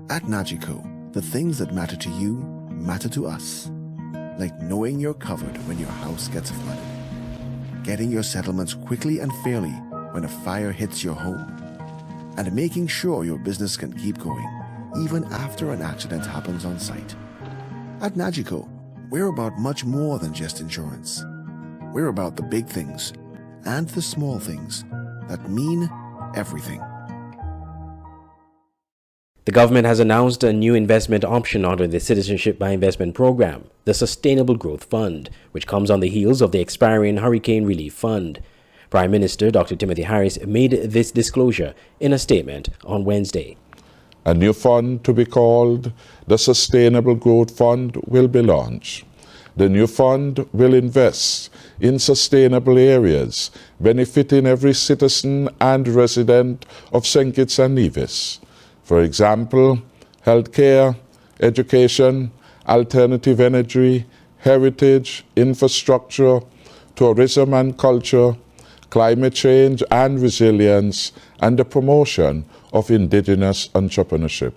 At Nagico, the things that matter to you matter to us. Like knowing you're covered when your house gets flooded, getting your settlements quickly and fairly when a fire hits your home, and making sure your business can keep going even after an accident happens on site. At Nagico, we're about much more than just insurance. We're about the big things and the small things that mean everything. The government has announced a new investment option under the Citizenship by Investment Program, the Sustainable Growth Fund, which comes on the heels of the expiring Hurricane Relief Fund. Prime Minister Dr. Timothy Harris made this disclosure in a statement on Wednesday. A new fund to be called the Sustainable Growth Fund will be launched. The new fund will invest in sustainable areas, benefiting every citizen and resident of St. Kitts and Nevis. For example, healthcare, education, alternative energy, heritage, infrastructure, tourism and culture, climate change and resilience, and the promotion of indigenous entrepreneurship.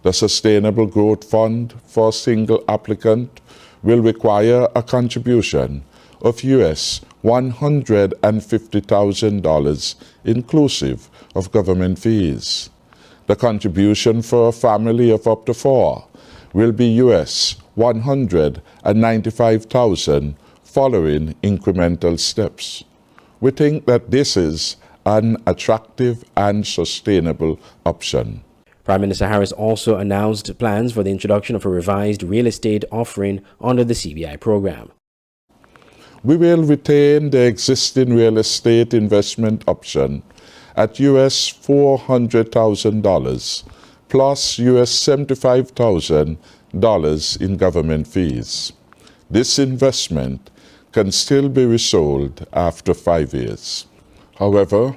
The Sustainable Growth Fund for a single applicant will require a contribution of US $150,000 inclusive of government fees. The contribution for a family of up to 4 will be US $195,000 following incremental steps. We think that this is an attractive and sustainable option. Prime Minister Harris also announced plans for the introduction of a revised real estate offering under the CBI program. We will retain the existing real estate investment option at US $400,000 plus US $75,000 in government fees. This investment can still be resold after 5 years. However,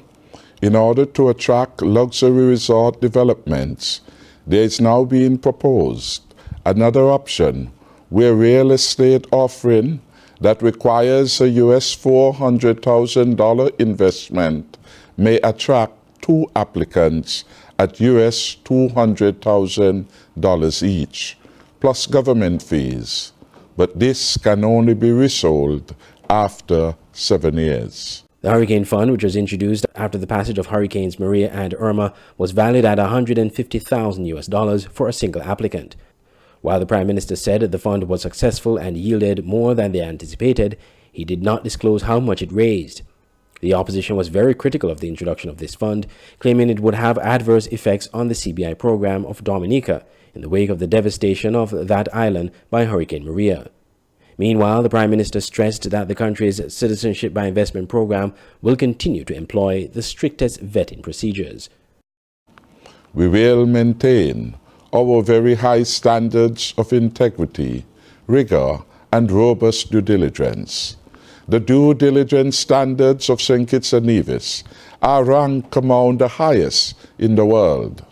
in order to attract luxury resort developments, there is now being proposed another option where real estate offering that requires a US $400,000 investment may attract 2 applicants at US $200,000 each, plus government fees. But this can only be resold after 7 years. The Hurricane Fund, which was introduced after the passage of Hurricanes Maria and Irma, was valued at $150,000 for a single applicant. While the Prime Minister said the fund was successful and yielded more than they anticipated, he did not disclose how much it raised. The opposition was very critical of the introduction of this fund, claiming it would have adverse effects on the CBI program of Dominica in the wake of the devastation of that island by Hurricane Maria. Meanwhile, the Prime Minister stressed that the country's Citizenship by Investment program will continue to employ the strictest vetting procedures. We will maintain our very high standards of integrity, rigor, and robust due diligence. The due diligence standards of St. Kitts and Nevis are ranked among the highest in the world.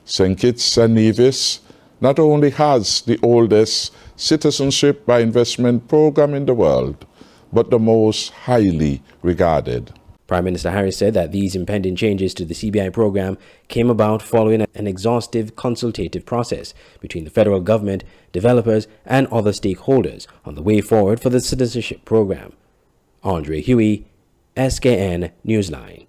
St. Kitts and Nevis not only has the oldest Citizenship by Investment program in the world, but the most highly regarded. Prime Minister Harris said that these impending changes to the CBI program came about following an exhaustive consultative process between the federal government, developers, and other stakeholders on the way forward for the citizenship program. Andre Huey, SKN Newsline.